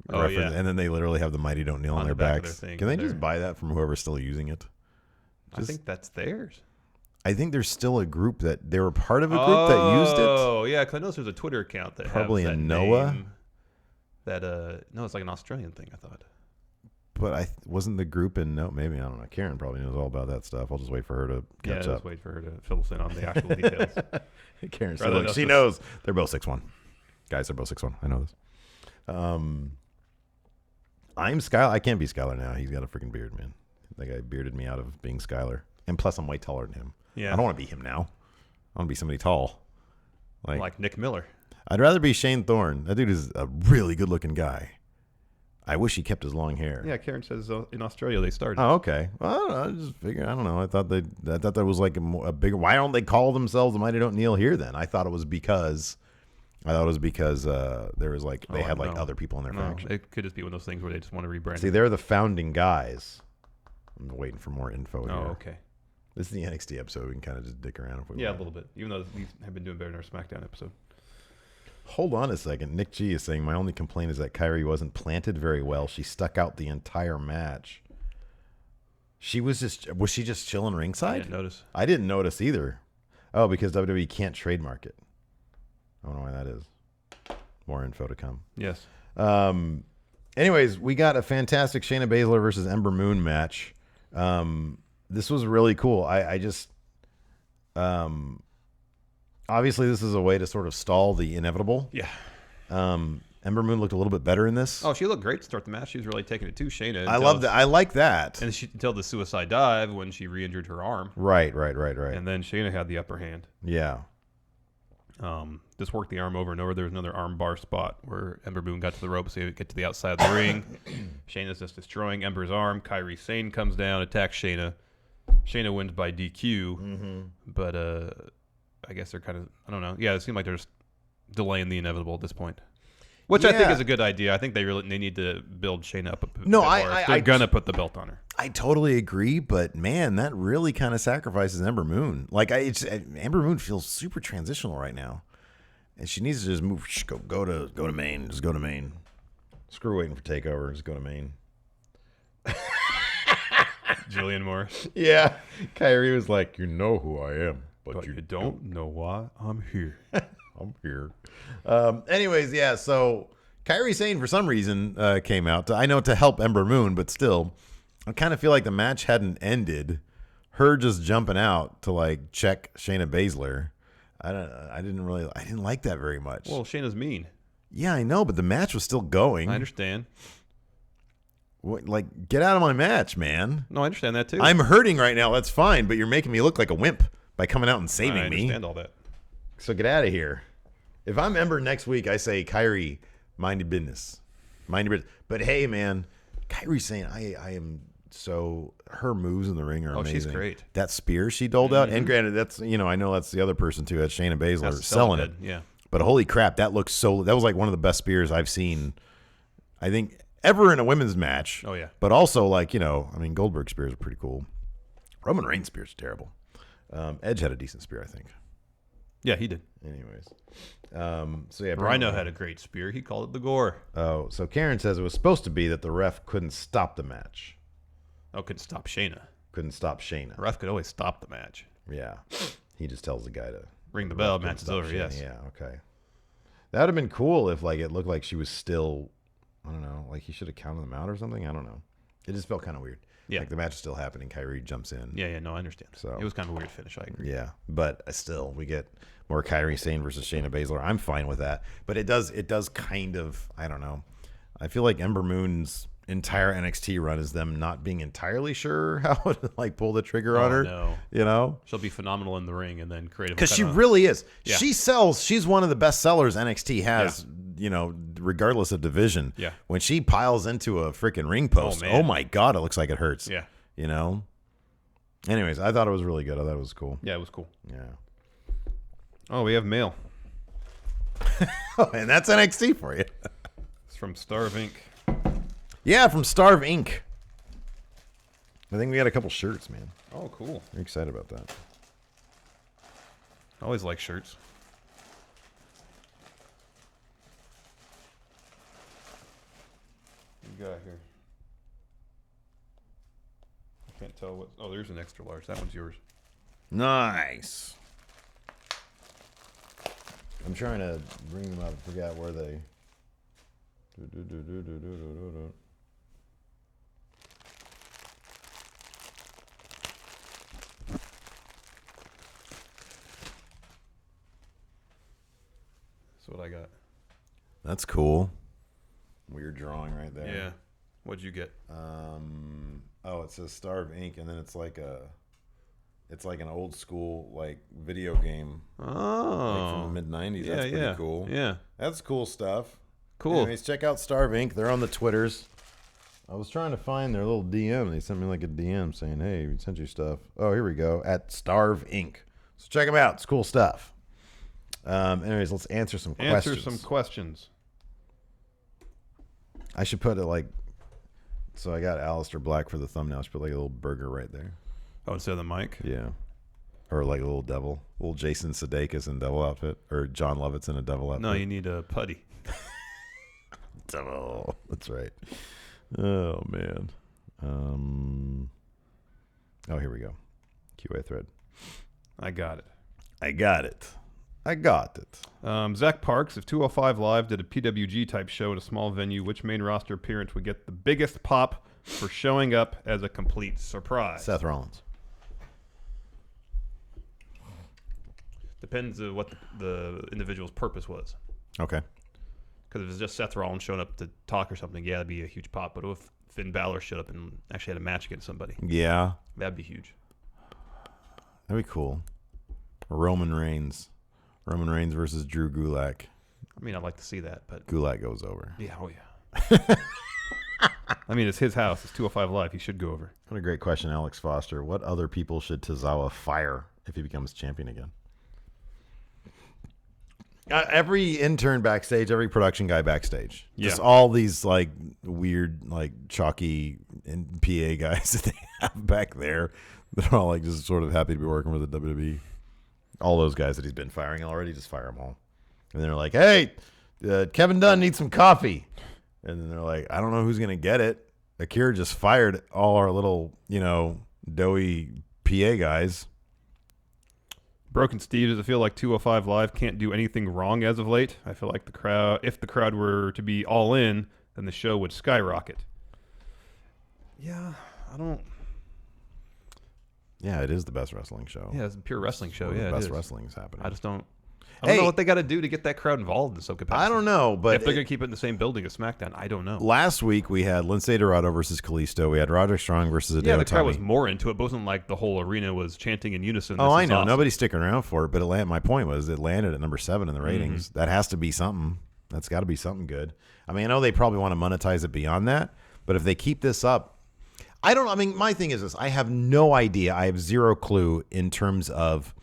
Yeah. And then they literally have the mighty don't kneel on their backs. Can they just buy that from whoever's still using it? I think that's theirs. I think there's still a group that they were part of a group that used it. Oh, yeah, because I know there's a Twitter account that probably has that in Noah. Name that no, it's like an Australian thing, I thought. But wasn't the group in maybe I don't know. Karen probably knows all about that stuff. I'll just wait for her to catch up. Just wait for her to fill us in on the actual details. Karen, she knows. They're both 6'1". Guys, they're both 6'1". I know this. I'm Skyler. I can't be Skyler now. He's got a freaking beard, man. That guy bearded me out of being Skyler. And plus, I'm way taller than him. Yeah. I don't want to be him now. I want to be somebody tall. Like Nick Miller. I'd rather be Shane Thorne. That dude is a really good-looking guy. I wish he kept his long hair. Yeah, Karen says in Australia they started. Oh, okay. Well, I don't know. I just figured. I don't know. I thought that was like a bigger. Why don't they call themselves the Mighty Don't Kneel here then? I thought it was because there was like they had like other people in their faction. It could just be one of those things where they just want to rebrand. See, they're the founding guys. I'm waiting for more info here. Oh, okay. This is the NXT episode. We can kind of just dick around if we want. Yeah, a little bit. Even though these have been doing better in our SmackDown episode. Hold on a second. Nick G is saying, my only complaint is that Kyrie wasn't planted very well. She stuck out the entire match. Was she just chilling ringside? I didn't notice. I didn't notice either. Oh, because WWE can't trademark it. I don't know why that is. More info to come. Yes. Anyways, we got a fantastic Shayna Baszler versus Ember Moon match. This was really cool. I just obviously this is a way to sort of stall the inevitable. Yeah. Ember Moon looked a little bit better in this. Oh, she looked great to start the match. She was really taking it to Shayna. I love that. I like that. And until the suicide dive when she re-injured her arm. Right. And then Shayna had the upper hand. Yeah. Just worked the arm over and over. There was another arm bar spot where Ember Moon got to the rope so he would get to the outside of the ring. Shayna's just destroying Ember's arm. Kairi Sane comes down, attacks Shayna. Shayna wins by DQ. But I guess they're kind of, I don't know. Yeah, it seemed like they're just delaying the inevitable at this point. Which I think is a good idea. I think they need to build Shayna up a bit more. They're going to put the belt on her. I totally agree, but man, that really kind of sacrifices Ember Moon. Like, Ember Moon feels super transitional right now. And she needs to just move, go to Maine. Just go to Maine. Screw waiting for TakeOver. Just go to Maine. Julian Morris. Yeah. Kyrie was like, you know who I am, but you don't know why I'm here. I'm here. Anyways, yeah, so Kairi Sane, for some reason, came out. I know to help Ember Moon, but still, I kind of feel like the match hadn't ended. Her just jumping out to, like, check Shayna Baszler. I didn't like that very much. Well, Shayna's mean. Yeah, I know, but the match was still going. I understand. Like, get out of my match, man. No, I understand that, too. I'm hurting right now. That's fine, but you're making me look like a wimp by coming out and saving me. I understand all that. So get out of here. If I'm Ember next week, I say, Kyrie, mind your business. Mind your business. But hey, man, Kyrie saying, I am so, her moves in the ring are amazing. She's great. That spear she doled out, and granted, that's, I know that's the other person too, that's Shayna Baszler selling it. Yeah. But holy crap, that was like one of the best spears I've seen, I think, ever in a women's match. Oh, yeah. But also, like, Goldberg spears are pretty cool. Roman Reigns spears are terrible. Edge had a decent spear, I think. Yeah, he did. Anyways. So yeah, Rhino had a great spear. He called it the gore. Oh, so Karen says it was supposed to be that the ref couldn't stop the match. Oh, couldn't stop Shayna. Couldn't stop Shayna. The ref could always stop the match. Yeah. He just tells the guy to ring the bell, match is over, yes. Yeah, okay. That would have been cool if, like, it looked like she was still, I don't know, like he should have counted them out or something. I don't know. It just felt kind of weird. Yeah. Like the match is still happening. Kyrie jumps in. Yeah, no, I understand. So it was kind of a weird finish, I agree. Yeah, but still, we get more Kairi Sane versus Shayna Baszler. I'm fine with that. But it does kind of, I don't know. I feel like Ember Moon's entire NXT run is them not being entirely sure how to, like, pull the trigger on her. No. She'll be phenomenal in the ring and then creative. Because she really is. Yeah. She sells. She's one of the best sellers NXT has, regardless of division. Yeah. When she piles into a freaking ring post, oh my God, it looks like it hurts. Yeah. Anyways, I thought it was really good. I thought it was cool. Yeah, it was cool. Yeah. Oh, we have mail. Oh, and that's NXT for you. It's from Starve Inc. Yeah, from Starve Inc. I think we got a couple shirts, man. Oh, cool. I'm excited about that. I always like shirts. What you got here? I can't tell what. Oh, there's an extra large. That one's yours. Nice. I'm trying to bring them up. I forgot where they. That's what I got. That's cool. Weird drawing right there. Yeah. What'd you get? Oh, it says Starve Inc. and then it's like an old school, like, video game. Oh. Like from the mid-90s. That's pretty cool. Yeah. That's cool stuff. Cool. Anyways, check out Starve Inc. They're on the Twitters. I was trying to find their little DM. They sent me like a DM saying, hey, we sent you stuff. Oh, here we go. At Starve Inc. So check them out. It's cool stuff. Anyways, let's answer some questions. I should put it like, so I got Aleister Black for the thumbnail. I should put like a little burger right there. Oh, instead of the mic? Yeah. Or like a little devil. Little Jason Sudeikis in devil outfit. Or John Lovitz in a devil outfit. No, you need a putty. Devil. That's right. Oh, man. Oh, here we go. QA thread. I got it. Zach Parks, if 205 Live did a PWG type show at a small venue, which main roster appearance would get the biggest pop for showing up as a complete surprise? Seth Rollins. Depends on what the individual's purpose was. Okay. Because if it's just Seth Rollins showing up to talk or something, yeah, that'd be a huge pop. But if Finn Bálor showed up and actually had a match against somebody, yeah, that'd be huge. That'd be cool. Roman Reigns versus Drew Gulak. I mean, I'd like to see that, but Gulak goes over. yeah, oh yeah. I mean, it's his house. It's 205 Live. He should go over. What a great question, Alex Foster. What other people should Tozawa fire if he becomes champion again? Every intern backstage, every production guy backstage. Yeah. Just all these like weird, like chalky and PA guys that they have back there that are all like just sort of happy to be working with the WWE. All those guys that he's been firing already, just fire them all. And they're like, hey, Kevin Dunne needs some coffee. And then they're like, I don't know who's going to get it. Akira just fired all our little, doughy PA guys. Broken Steve, does it feel like 205 Live can't do anything wrong as of late? I feel like if the crowd were to be all in, then the show would skyrocket. Yeah, I don't. Yeah, it is the best wrestling show. Yeah, it's a pure wrestling show. The Yeah, best it is. wrestling's happening. I just don't. I don't know what they got to do to get that crowd involved in some capacity. I don't know, but if they're going to keep it in the same building as SmackDown, I don't know. Last week we had Lince Dorado versus Kalisto. We had Roderick Strong versus Hideo Yeah, the crowd Itami. was more into it. It wasn't like the whole arena was chanting in unison. Oh, This I is know. awesome. Nobody's sticking around for it, but my point was it landed at number 7 in the ratings. That has to be something. That's got to be something good. I mean, I know they probably want to monetize it beyond that, but if they keep this up, my thing is this. I have no idea. I have zero clue in terms of.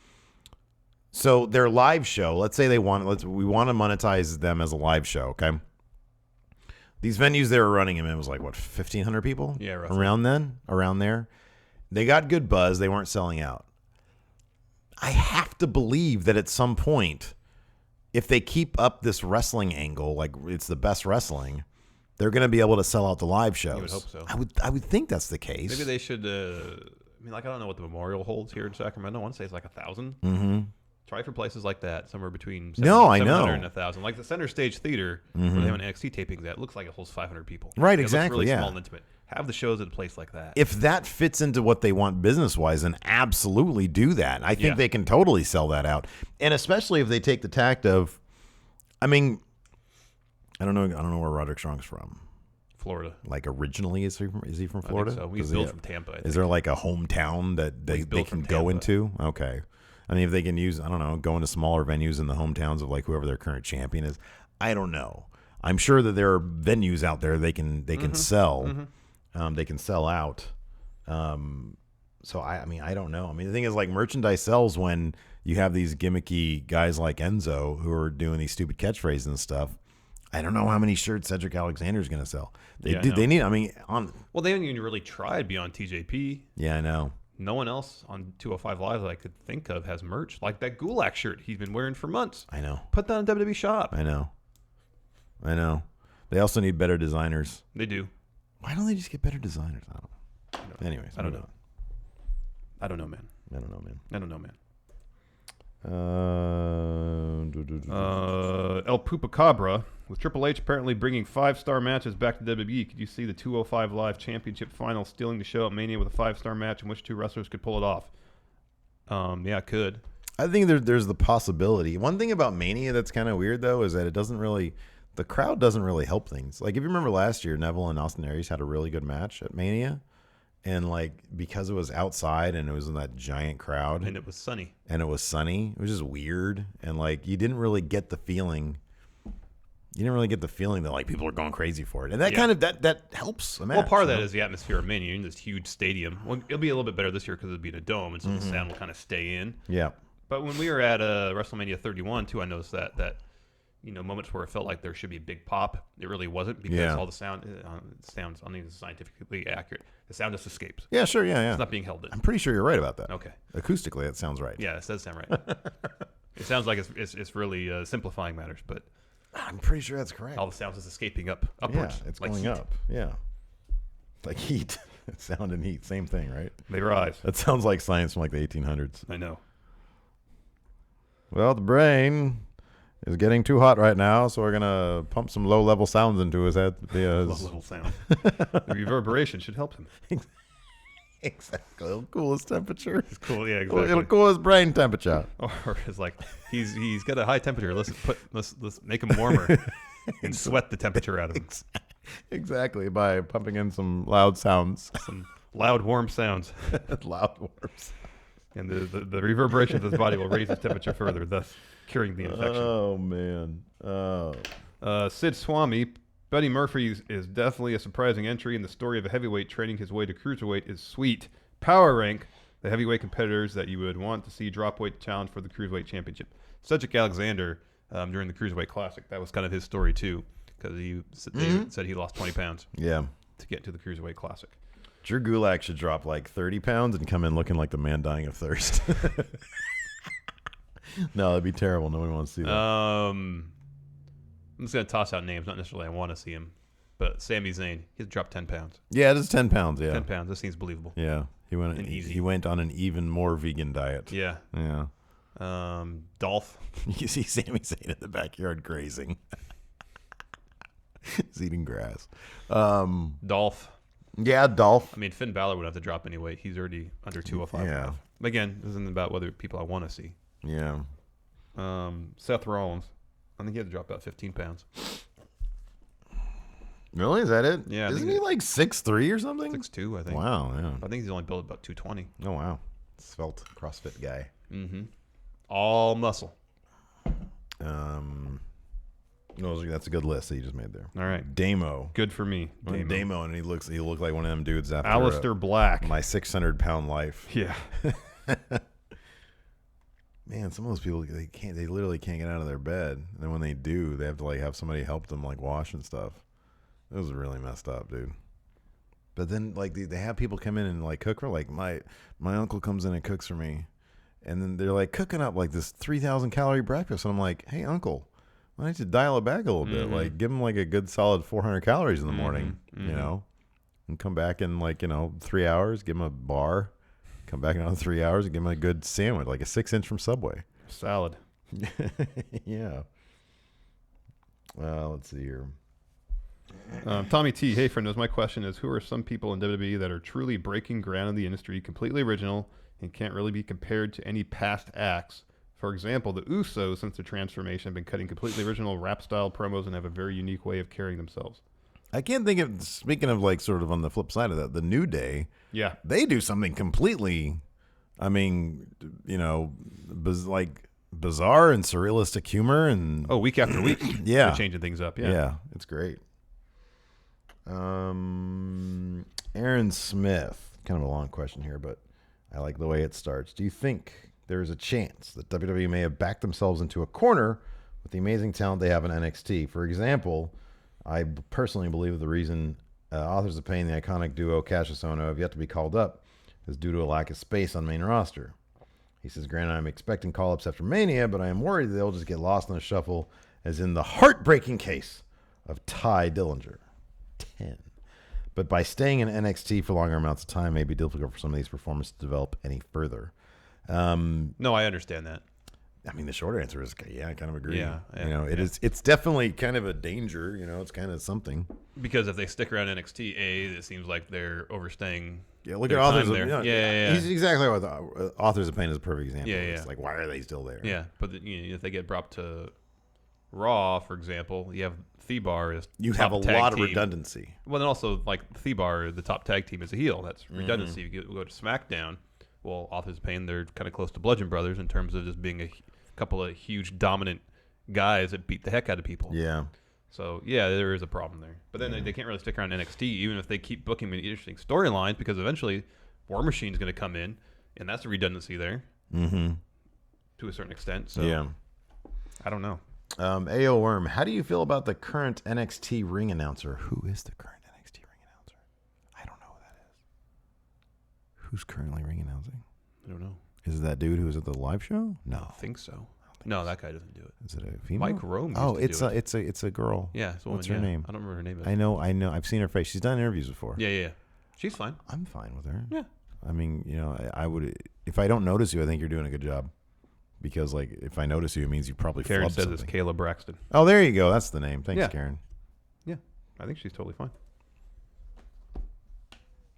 So their live show, let's say we want to monetize them as a live show, okay? These venues they were running them in was like, what, 1,500 people? Yeah, roughly. Around there. They got good buzz. They weren't selling out. I have to believe that at some point, if they keep up this wrestling angle, like it's the best wrestling, they're going to be able to sell out the live shows. You would hope so. I would think that's the case. Maybe they should. I don't know what the Memorial holds here in Sacramento. I want to say it's like 1,000. Mm-hmm. Try for places like that, somewhere between 700 and 1,000. Like the Center Stage Theater, where they have an NXT tapings at, looks like it holds 500 people. Right, It exactly, looks really yeah. small and intimate. Have the shows at a place like that. If that fits into what they want business-wise, then absolutely do that. I think Yeah. they can totally sell that out. And especially if they take the tact of, I don't know where Roderick Strong's from. Florida. Like originally, is he from Florida? I think so. He's built from Tampa. I think. Is there like a hometown that they built can from go Tampa. into? Okay. I mean, if they can use, go into smaller venues in the hometowns of like whoever their current champion is, I don't know. I'm sure that there are venues out there they can sell, they can sell out. So I don't know. I mean, the thing is, like, merchandise sells when you have these gimmicky guys like Enzo who are doing these stupid catchphrases and stuff. I don't know how many shirts Cedric Alexander is going to sell. They need. I mean, Well, they haven't even really tried beyond TJP. Yeah, I know. No one else on 205 Live that I could think of has merch. Like that Gulak shirt he's been wearing for months. I know. Put that on WWE Shop. I know. They also need better designers. They do. Why don't they just get better designers? I don't know. Anyways, I don't know. I don't know, man. El Pupacabra, with Triple H apparently bringing 5-star matches back to WWE, could you see the 205 Live Championship final stealing the show at Mania with a 5-star match in which 2 wrestlers could pull it off? Yeah, it could. I think there's the possibility. One thing about Mania that's kind of weird, though, is that the crowd doesn't really help things. Like, if you remember last year, Neville and Austin Aries had a really good match at Mania. And, like, because it was outside and it was in that giant crowd. And it was sunny. It was just weird. And, like, you didn't really get the feeling. That, like, people are going crazy for it. And that kind of, that helps a match. Well, part of that is the atmosphere of Mania. You're in this huge stadium. Well, it'll be a little bit better this year because it'll be in a dome. And so the sound will kind of stay in. Yeah. But when we were at WrestleMania 31, too, I noticed that moments where it felt like there should be a big pop. It really wasn't because all the sound sounds, I don't think it's scientifically accurate. The sound just escapes. Yeah, sure, yeah. It's not being held in. I'm pretty sure you're right about that. Okay. Acoustically, it sounds right. Yeah, it does sound right. It sounds like it's really simplifying matters, but I'm pretty sure that's correct. all the sounds is escaping upwards. Yeah, it's like going heat. up. Yeah. Like heat. Sound and heat, same thing, right? They rise. That sounds like science from like the 1800s. I know. Well, the brain is getting too hot right now, so we're going to pump some low-level sounds into his head. Low level sound. The reverberation should help him. Exactly. It'll cool his temperature. It's cool. Yeah, exactly. It'll cool his brain temperature. Or it's like he's got a high temperature. Let's make him warmer and sweat the temperature out of him. Exactly, by pumping in some loud sounds. Some loud, warm sounds. Loud warms. And the reverberation of his body will raise his temperature further, thus curing the infection. Oh, man. Oh. Sid Swami, Buddy Murphy is definitely a surprising entry, and the story of a heavyweight training his way to cruiserweight is sweet. Power rank the heavyweight competitors that you would want to see drop weight challenge for the cruiserweight championship. Cedric Alexander, during the Cruiserweight Classic, that was kind of his story too, because they said he lost 20 pounds to get to the Cruiserweight Classic. Drew Gulak should drop like 30 pounds and come in looking like the man dying of thirst. No, that'd be terrible. Nobody wants to see that. I'm just going to toss out names. Not necessarily I want to see him, but Sami Zayn, he's dropped 10 pounds. Yeah, it is 10 pounds, yeah. 10 pounds. This seems believable. Yeah. He went on an even more vegan diet. Yeah. Yeah. Dolph. You see Sami Zayn in the backyard grazing. He's eating grass. Dolph. Yeah, Dolph. I mean, Finn Bálor would have to drop any weight. He's already under 205. Yeah. Again, this isn't about whether people I want to see. Yeah. Seth Rollins. I think he had to drop about 15 pounds. Really? Is that it? Yeah. Isn't he like 6'3" or something? 6'2", I think. Wow, yeah. I think he's only built about 220. Oh, wow. Svelte CrossFit guy. Mm-hmm. All muscle. No, that's a good list that you just made there. All right. Damo. Good for me. Damo, and he looked like one of them dudes after Aleister Black. My 600-pound life. Yeah. Man, some of those people they literally can't get out of their bed. And then when they do, they have to like have somebody help them like wash and stuff. It was really messed up, dude. But then like they have people come in and like cook for like my uncle comes in and cooks for me. And then they're like cooking up like this 3,000 calorie breakfast. And I'm like, hey, uncle, why don't you dial it back a little bit? Like give him like a good solid 400 calories in the morning, you know, and come back in like, 3 hours, give him a bar, come back in another 3 hours and give him a good sandwich, like a 6-inch from Subway. Salad. Yeah. Let's see here. Tommy T. Hey, friend, my question is, who are some people in WWE that are truly breaking ground in the industry, completely original, and can't really be compared to any past acts? For example, the Usos, since their transformation, have been cutting completely original rap-style promos and have a very unique way of carrying themselves. I can't think of, speaking of like sort of on the flip side of that, the New Day, yeah, they do something completely, like bizarre and surrealistic humor and week after week, yeah, they're changing things up. Yeah, it's great. Aaron Smith, kind of a long question here, but I like the way it starts. Do you think there is a chance that WWE may have backed themselves into a corner with the amazing talent they have in NXT? For example, I personally believe the reason Authors of Pain, the iconic duo Cassius Ohno, have yet to be called up is due to a lack of space on main roster. He says, granted, I'm expecting call-ups after Mania, but I am worried they'll just get lost in the shuffle, as in the heartbreaking case of Ty Dillinger. 10. But by staying in NXT for longer amounts of time, it may be difficult for some of these performers to develop any further. No, I understand that. I mean, the short answer is, yeah, I kind of agree. Yeah, it's definitely kind of a danger. It's kind of something. Because if they stick around NXT, it seems like they're overstaying. Yeah, look at Authors of Pain. Yeah. He's exactly what Authors of Pain is a perfect example. Yeah. It's like, why are they still there? Yeah, but if they get brought to Raw, for example, you have Thebar as you have a lot of redundancy. Well, then also like Thebar, the top tag team, is a heel. That's redundancy. You go to SmackDown. Well, Authors of Pain, they're kind of close to Bludgeon Brothers in terms of just being a couple of huge dominant guys that beat the heck out of people. Yeah. So, yeah, there is a problem there. But then they can't really stick around NXT, even if they keep booking interesting storylines, because eventually War Machine's going to come in, and that's a redundancy there to a certain extent. So, yeah. I don't know. AO Worm, how do you feel about the current NXT ring announcer? Who is the current NXT ring announcer? I don't know who that is. Who's currently ring announcing? I don't know. Is it that dude who was at the live show? No. I don't think so. No, that guy doesn't do it. Is it a female? Mike Rome. It's a girl. Yeah, it's a woman. What's her name? I don't remember her name. I know. I've seen her face. She's done interviews before. Yeah. She's fine. I'm fine with her. Yeah. I mean, I would, if I don't notice you, I think you're doing a good job. Because, like, if I notice you, it means you probably Karen flubbed says something. it's Kayla Braxton. Oh, there you go. That's the name. Thanks, Yeah. Karen. Yeah, I think she's totally fine.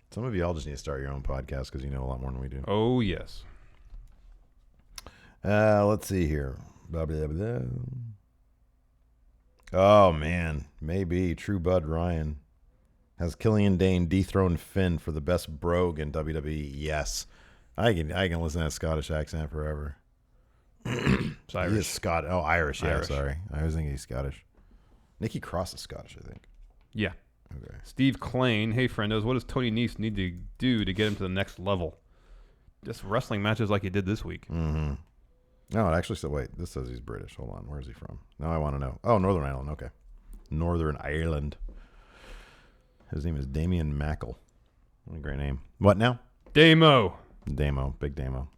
Some of you all just need to start your own podcast because you know a lot more than we do. Oh, yes. Let's see here. Blah, blah, blah. Oh, man. Maybe True Bud Ryan. Has Killian Dane dethroned Finn for the best brogue in WWE? Yes. I can listen to that Scottish accent forever. It's Irish. He is Scott. Oh, Irish. Yeah, Irish. Sorry. I was thinking he's Scottish. Nikki Cross is Scottish, I think. Yeah. Okay. Steve Klain. Hey, friendos. What does Tony Nese need to do to get him to the next level? Just wrestling matches like he did this week. Mm-hmm. No, it actually said, wait, this says he's British. Hold on. Where is he from? Now I want to know. Oh, Northern Ireland. Okay. Northern Ireland. His name is Damien Mackle. What a great name. What now? Damo. Big Damo.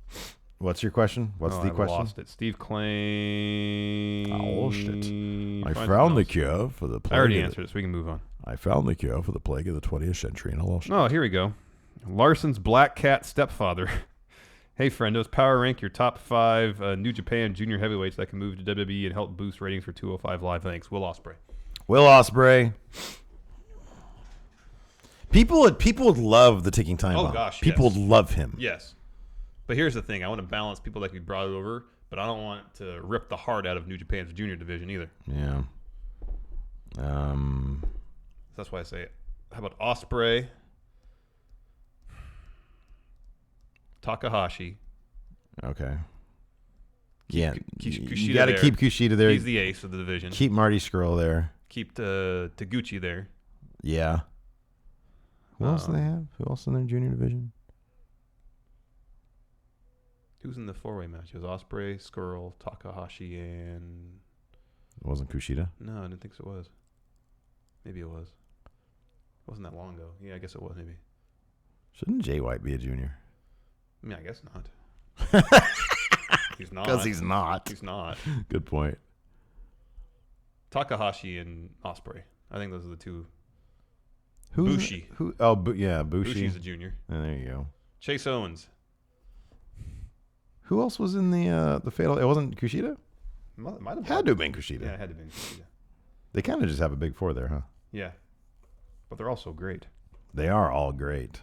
What's your question? What's the question? I lost it. Steve Klain. I lost it. I Find found the something cure for the else. plague. I already answered it, so we can move on. I found the cure for the plague of the 20th century and I lost it. Oh, here we go. Larson's Black Cat stepfather. Hey, friendos, power rank your top 5 New Japan junior heavyweights that can move to WWE and help boost ratings for 205 Live. Thanks. Will Ospreay. Will Ospreay. People would love the ticking time bomb. Oh, gosh, People yes. would love him. Yes. But here's the thing. I want to balance people that can be brought over, but I don't want to rip the heart out of New Japan's junior division either. Yeah. That's why I say it. How about Ospreay? Takahashi. Okay. Yeah. Kushida You got to there. keep Kushida there. He's the ace of the division. Keep Marty Scurll there. Keep Taguchi there. Yeah. Who else do they have? Who else in their junior division? Who's in the 4-way match? It was Ospreay, Scurll, Takahashi, and... It wasn't Kushida? No, I didn't think so it was. Maybe it was. It wasn't that long ago. Yeah, I guess it was maybe. Shouldn't Jay White be a junior? I mean, I guess not. He's not. Because he's not. He's not. Good point. Takahashi and Ospreay. I think those are the two. Who's Bushi. Who? Oh, yeah, Bushi. Bushi's a junior. Oh, there you go. Chase Owens. Who else was in the fatal? It wasn't Kushida? Might have Had to have been Kushida. Yeah, it had to be Kushida. They kind of just have a big 4 there, huh? Yeah. But they're all so great. They are all great.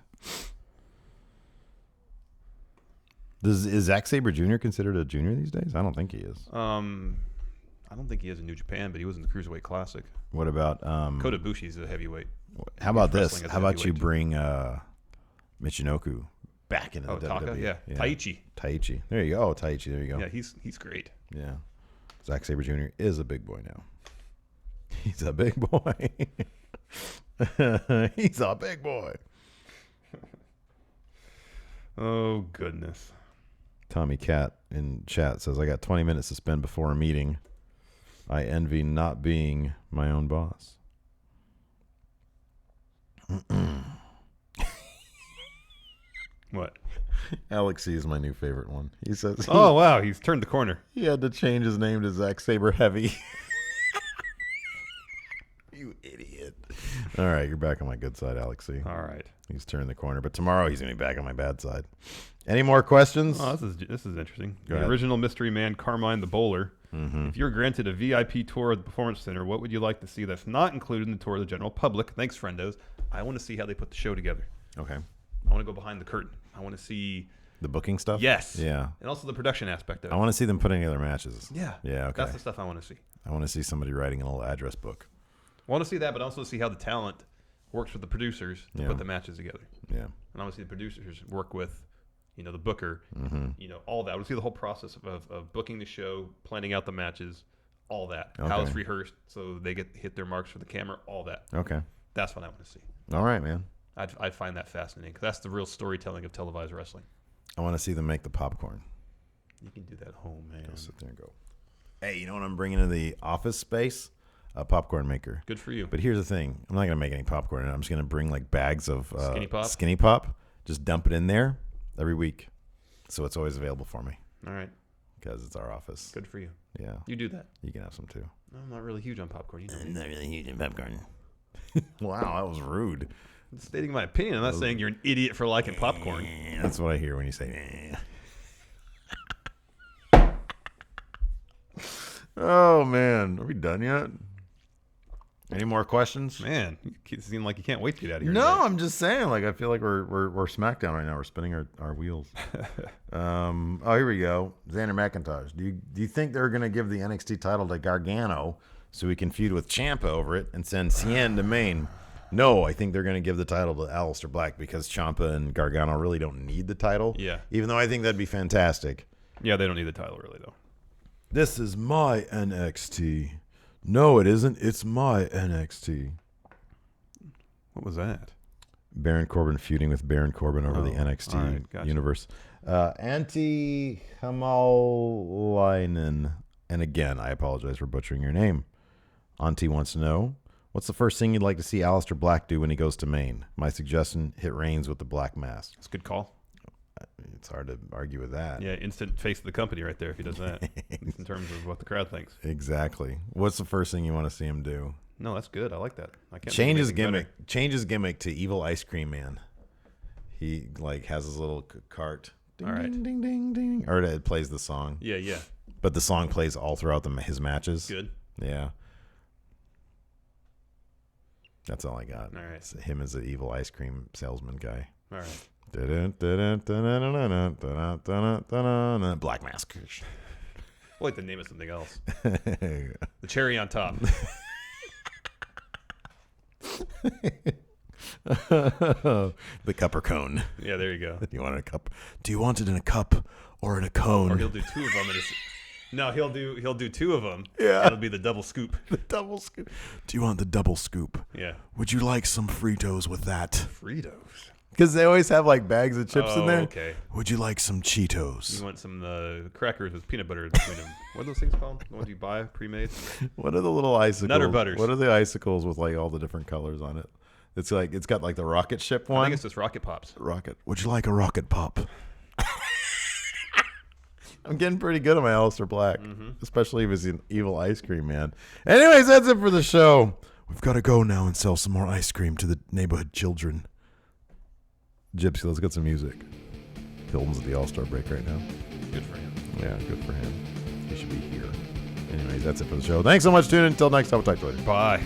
Is Zack Sabre Jr. considered a junior these days? I don't think he is. I don't think he is in New Japan, but he was in the Cruiserweight Classic. What about Kota Bushi's a heavyweight. How about He's this? wrestling as How a about you heavyweight. bring Michinoku back into the Taka? WWE? Yeah. Taichi. There you go. Oh, Taichi. There you go. Yeah, he's great. Yeah. Zack Sabre Jr. is a big boy now. He's a big boy. He's a big boy. Oh, goodness. Tommy Cat in chat says, I got 20 minutes to spend before a meeting. I envy not being my own boss. What? Alex C is my new favorite one. He says, Oh, wow. He's turned the corner. he had to change his name to Zack Sabre Heavy. You idiot. All right, you're back on my good side, Alex C. All right. He's turned the corner, but tomorrow he's going to be back on my bad side. Any more questions? Oh, this is interesting. Go The ahead. original mystery man, Carmine the Bowler. Mm-hmm. If you're granted a VIP tour of the Performance Center, what would you like to see that's not included in the tour of the general public? Thanks, friendos. I want to see how they put the show together. Okay. I want to go behind the curtain. I want to see... The booking stuff? Yes. Yeah. And also the production aspect of it. I want to see them putting together matches. Yeah. Yeah, okay. That's the stuff I want to see. I want to see somebody writing an little address book. I want to see that, but also see how the talent works with the producers to Yeah. put the matches together. Yeah. And I want to see the producers work with, the booker, Mm-hmm. all that. I want to see the whole process of booking the show, planning out the matches, all that. Okay. How it's rehearsed so they get hit their marks for the camera, all that. Okay. That's what I want to see. All right, man. I'd find that fascinating because that's the real storytelling of televised wrestling. I want to see them make the popcorn. You can do that at home, man. Go sit there and go. Hey, you know what I'm bringing to the office space? A popcorn maker. Good for you. But here's the thing. I'm not going to make any popcorn. I'm just going to bring like bags of Skinny Pop? Just dump it in there every week. So it's always available for me. All right. Because it's our office. Good for you. Yeah. You do that. You can have some too. I'm not really huge on popcorn. You know me. I'm not really huge on popcorn. Wow, that was rude. I'm stating my opinion. I'm not saying you're an idiot for liking popcorn. That's what I hear when you say, Oh, man. Are we done yet? Any more questions? Man, you seem like you can't wait to get out of here. No, today. I'm just saying. Like, I feel like we're SmackDown right now. We're spinning our wheels. Here we go. Xander McIntosh. Do you think they're going to give the NXT title to Gargano so we can feud with Ciampa over it and send Cien to Maine? No, I think they're going to give the title to Aleister Black because Ciampa and Gargano really don't need the title. Yeah. Even though I think that'd be fantastic. Yeah, they don't need the title really though. This is my NXT. No, it isn't. It's my NXT. What was that? Baron Corbin feuding with Baron Corbin over the NXT all right, gotcha. universe. Antti Hamalainen. And again, I apologize for butchering your name. Auntie wants to know, what's the first thing you'd like to see Aleister Black do when he goes to Maine? My suggestion, hit Reigns with the black mask. That's a good call. It's hard to argue with that. Yeah, instant face of the company right there if he does that. At least in terms of what the crowd thinks. Exactly. What's the first thing you want to see him do? No, that's good. I like that. I can't Change his think of anything gimmick. better. Change his gimmick to Evil Ice Cream Man. He like has his little cart. Ding, All right. ding, ding, ding, ding. Or it plays the song. Yeah, yeah. But the song plays all throughout his matches. Good. Yeah. That's all I got. All right. It's him as the evil ice cream salesman guy. All right. Black mask. I'd like to name it something else. The cherry on top. The cup or cone. Yeah, there you go. You want it in a cup? Do you want it in a cup or in a cone? Or he'll do two of them. No, he'll do two of them. Yeah. It'll be the double scoop. The double scoop. Do you want the double scoop? Yeah. Would you like some Fritos with that? Fritos. Because they always have like bags of chips in there. Okay. Would you like some Cheetos? You want some crackers with peanut butter between them. What are those things called? The ones you buy pre-made? What are the little icicles? Nutter Butters. What are the icicles with like all the different colors on it? It's like it's got like the rocket ship one. I think it's just Rocket Pops. Rocket. Would you like a rocket pop? I'm getting pretty good at my Aleister Black, especially if he's an evil ice cream man. Anyways, that's it for the show. We've got to go now and sell some more ice cream to the neighborhood children. Gypsy, let's get some music. Hilton's at the All-Star break right now. Good for him. Yeah, good for him. He should be here. Anyways, that's it for the show. Thanks so much for tuning in. Until next time, we'll talk to you later. Bye.